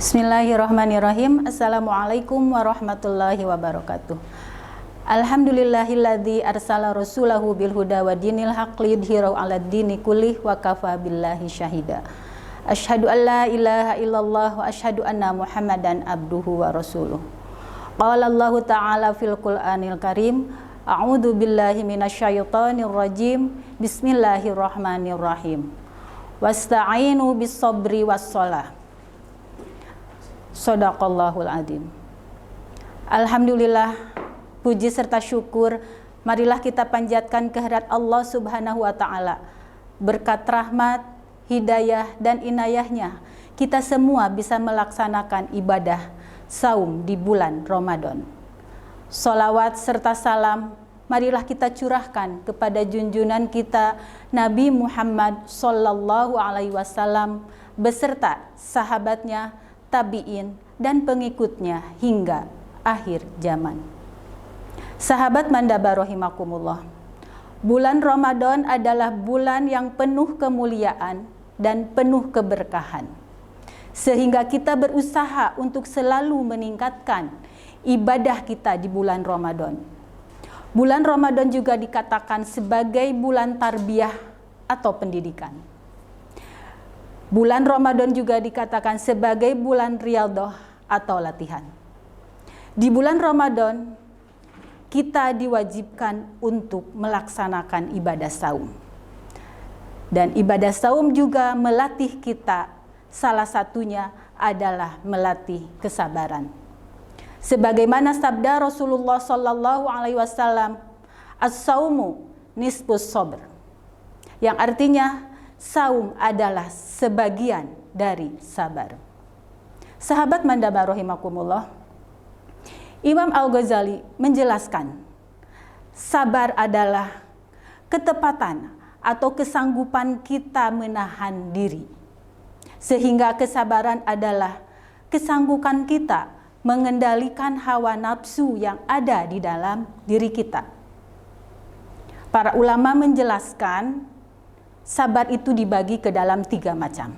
Bismillahirrahmanirrahim. Assalamualaikum warahmatullahi wabarakatuh. Alhamdulillahilladzi arsala rasulahu bil huda wa dinil haqqi liyudhhirahu 'alad dini kullih wa kafa billahi syahida. Asyhadu an la ilaha illallah wa asyhadu anna Muhammadan abduhu wa rasuluh. Qala Allah ta'ala fil Qur'anil Karim, a'udzu billahi minasyaitonir rajim. Bismillahirrahmanirrahim. Wasta'inu bis sabri was shalah. Shadaqallahul adzim. Alhamdulillah, puji serta syukur marilah kita panjatkan kehadirat Allah Subhanahu wa taala. Berkat rahmat, hidayah dan inayahnya, kita semua bisa melaksanakan ibadah saum di bulan Ramadan. Sholawat serta salam marilah kita curahkan kepada junjungan kita Nabi Muhammad sallallahu alaihi wasallam beserta sahabatnya, tabi'in dan pengikutnya hingga akhir zaman. Sahabat mandaba rahimakumullah, bulan Ramadan adalah bulan yang penuh kemuliaan dan penuh keberkahan, sehingga kita berusaha untuk selalu meningkatkan ibadah kita di bulan Ramadan. Bulan Ramadan juga dikatakan sebagai bulan tarbiyah atau pendidikan. Bulan Ramadan juga dikatakan sebagai bulan riyadhah atau latihan. Di bulan Ramadan kita diwajibkan untuk melaksanakan ibadah saum. Dan ibadah saum juga melatih kita, salah satunya adalah melatih kesabaran. Sebagaimana sabda Rasulullah sallallahu alaihi wasallam, as-saumu nisfus sabr. Yang artinya saum adalah sebagian dari sabar. Sahabat mandaba rahimakumullah, Imam Al-Ghazali menjelaskan, sabar adalah ketepatan atau kesanggupan kita menahan diri. Sehingga kesabaran adalah kesanggupan kita mengendalikan hawa nafsu yang ada di dalam diri kita. Para ulama menjelaskan sabar itu dibagi ke dalam 3 macam.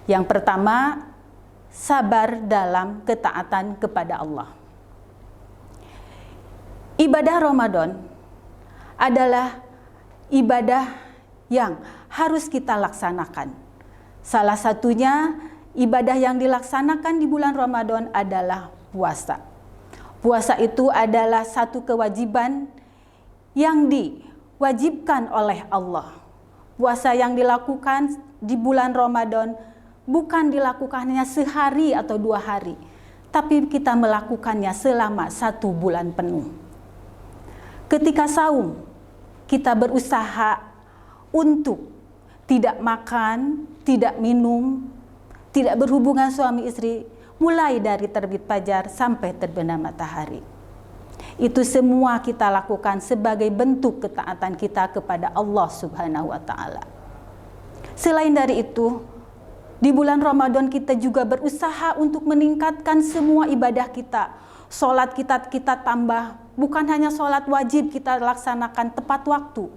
Yang pertama, sabar dalam ketaatan kepada Allah. Ibadah Ramadan adalah ibadah yang harus kita laksanakan. Salah satunya ibadah yang dilaksanakan di bulan Ramadan adalah puasa. Puasa itu adalah satu kewajiban yang diwajibkan oleh Allah. Puasa yang dilakukan di bulan Ramadan bukan dilakukannya sehari atau 2 hari, tapi kita melakukannya selama 1 bulan penuh. Ketika saum, kita berusaha untuk tidak makan, tidak minum, tidak berhubungan suami istri, mulai dari terbit fajar sampai terbenam matahari. Itu semua kita lakukan sebagai bentuk ketaatan kita kepada Allah Subhanahu wa taala. Selain dari itu, di bulan Ramadan kita juga berusaha untuk meningkatkan semua ibadah kita. Salat kita tambah, bukan hanya salat wajib kita laksanakan tepat waktu,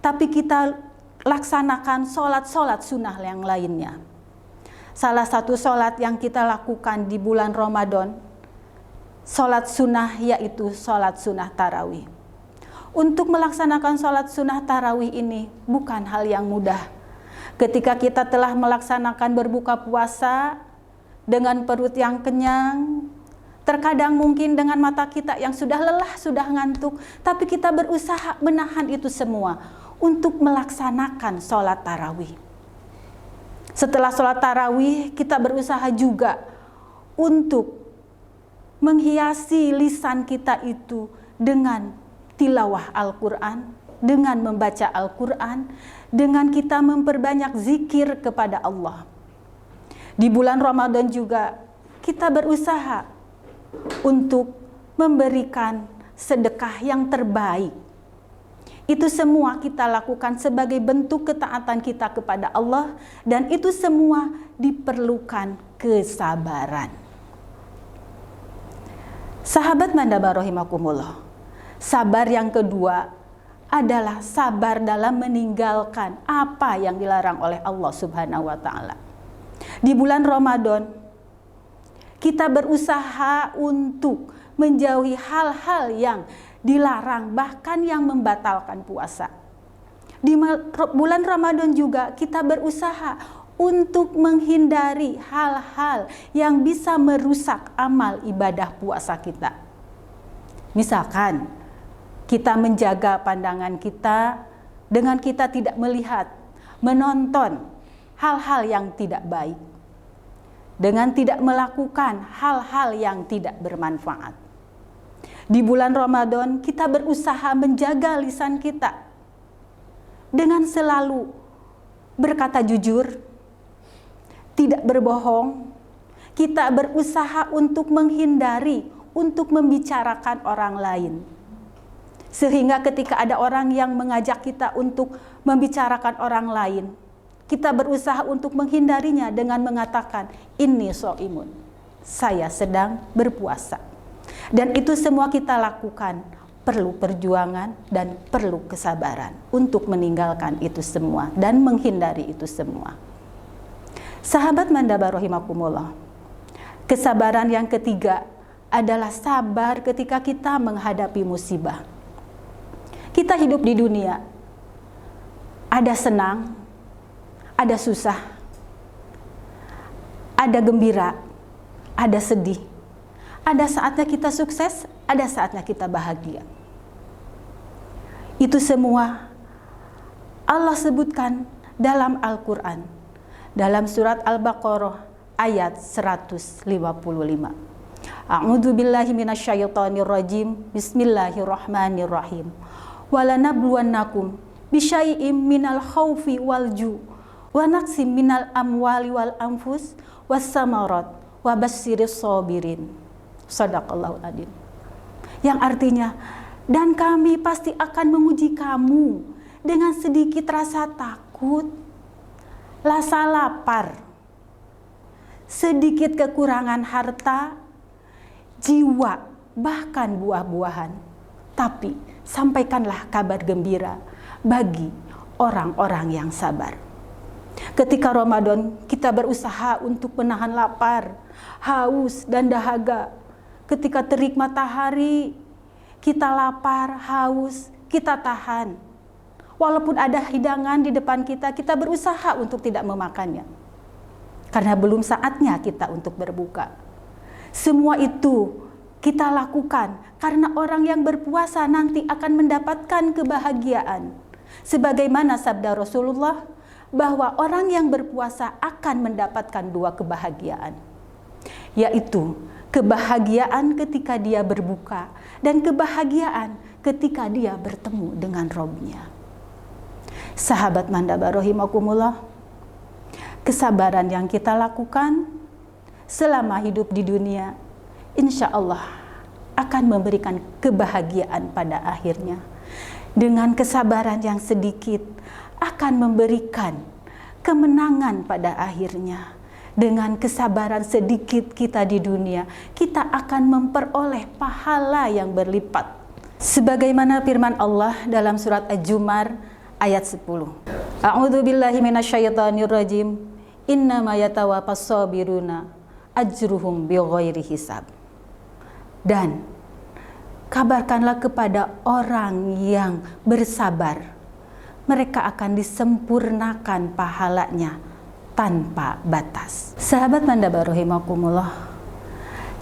tapi kita laksanakan salat-salat sunnah yang lainnya. Salah satu salat yang kita lakukan di bulan Ramadan, salat sunnah, yaitu salat sunnah tarawih. Untuk melaksanakan salat sunnah tarawih ini bukan hal yang mudah. Ketika kita telah melaksanakan berbuka puasa dengan perut yang kenyang, terkadang mungkin dengan mata kita yang sudah lelah, sudah ngantuk, tapi kita berusaha menahan itu semua untuk melaksanakan salat tarawih. Setelah salat tarawih, kita berusaha juga untuk menghiasi lisan kita itu dengan tilawah Al-Quran, dengan membaca Al-Quran, dengan kita memperbanyak zikir kepada Allah. Di bulan Ramadan juga kita berusaha untuk memberikan sedekah yang terbaik. Itu semua kita lakukan sebagai bentuk ketaatan kita kepada Allah, dan itu semua diperlukan kesabaran. Sahabat mandaba rahimakumullah, sabar yang kedua adalah sabar dalam meninggalkan apa yang dilarang oleh Allah Subhanahu wa taala. Di bulan Ramadan Kita berusaha untuk menjauhi hal-hal yang dilarang, bahkan yang membatalkan puasa. Di bulan Ramadan juga kita berusaha untuk menghindari hal-hal yang bisa merusak amal ibadah puasa kita. Misalkan kita menjaga pandangan kita dengan kita tidak melihat, menonton hal-hal yang tidak baik, dengan tidak melakukan hal-hal yang tidak bermanfaat. Di bulan Ramadan kita berusaha menjaga lisan kita dengan selalu berkata jujur, tidak berbohong. Kita berusaha untuk menghindari, untuk membicarakan orang lain. Sehingga ketika ada orang yang mengajak kita untuk membicarakan orang lain, kita berusaha untuk menghindarinya dengan mengatakan, "Inni shaimun." Saya sedang berpuasa. Dan itu semua kita lakukan. Perlu perjuangan dan perlu kesabaran untuk meninggalkan itu semua dan menghindari itu semua. Sahabat Mandaba rahimakumullah. Kesabaran yang ketiga adalah sabar ketika kita menghadapi musibah. Kita hidup di dunia, ada senang, ada susah, ada gembira, ada sedih. Ada saatnya kita sukses, ada saatnya kita bahagia. Itu semua Allah sebutkan dalam Al-Quran, dalam surat Al-Baqarah ayat 155. A'udzu billahi minasyaitonir rajim. Bismillahirrahmanirrahim. Walanabluwannakum bisyai'im minal khaufi wal ju' wa naqsim minal amwali wal anfus was samarat wa basyyiris sabirin. Shadaqallahul adzim. Yang artinya, dan kami pasti akan menguji kamu dengan sedikit rasa takut, rasa lapar, sedikit kekurangan harta, jiwa, bahkan buah-buahan. Tapi sampaikanlah kabar gembira bagi orang-orang yang sabar. Ketika Ramadan, kita berusaha untuk menahan lapar, haus, dan dahaga. Ketika terik matahari, kita lapar, haus, kita tahan. Walaupun ada hidangan di depan kita, kita berusaha untuk tidak memakannya. Karena belum saatnya kita untuk berbuka. Semua itu kita lakukan karena orang yang berpuasa nanti akan mendapatkan kebahagiaan. Sebagaimana sabda Rasulullah, bahwa orang yang berpuasa akan mendapatkan dua kebahagiaan. Yaitu kebahagiaan ketika dia berbuka dan kebahagiaan ketika dia bertemu dengan Robnya. Sahabat Mandaba rahimakumullah, kesabaran yang kita lakukan selama hidup di dunia, insya Allah akan memberikan kebahagiaan pada akhirnya. Dengan kesabaran yang sedikit akan memberikan kemenangan pada akhirnya. Dengan kesabaran sedikit kita di dunia, kita akan memperoleh pahala yang berlipat. Sebagaimana firman Allah dalam surat Az-Zumar ayat 10. A'udzu billahi minasyaitonir rajim. Innama yatawaffas sabiruna ajruhum bighairi hisab. Dan kabarkanlah kepada orang yang bersabar, mereka akan disempurnakan pahalanya tanpa batas. Sahabat Mandaba rahimakumullah,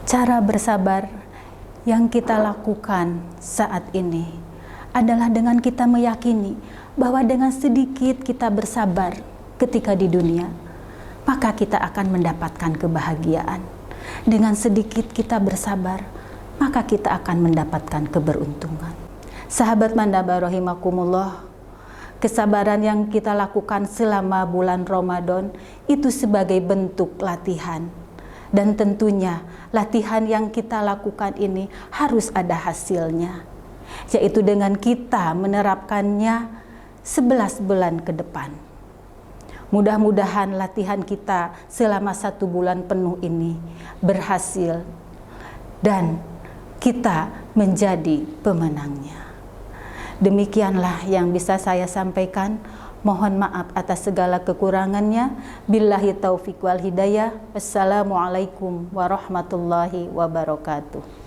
cara bersabar yang kita lakukan saat ini adalah dengan kita meyakini bahwa dengan sedikit kita bersabar ketika di dunia, maka kita akan mendapatkan kebahagiaan. Dengan sedikit kita bersabar, maka kita akan mendapatkan keberuntungan. Sahabat Mandaba rahimakumullah, kesabaran yang kita lakukan selama bulan Ramadan itu sebagai bentuk latihan. Dan tentunya latihan yang kita lakukan ini harus ada hasilnya, yaitu dengan kita menerapkannya 11 bulan ke depan. Mudah-mudahan latihan kita selama 1 bulan penuh ini berhasil dan kita menjadi pemenangnya. Demikianlah yang bisa saya sampaikan. Mohon maaf atas segala kekurangannya. Billahi taufiq wal hidayah. Wassalamualaikum warahmatullahi wabarakatuh.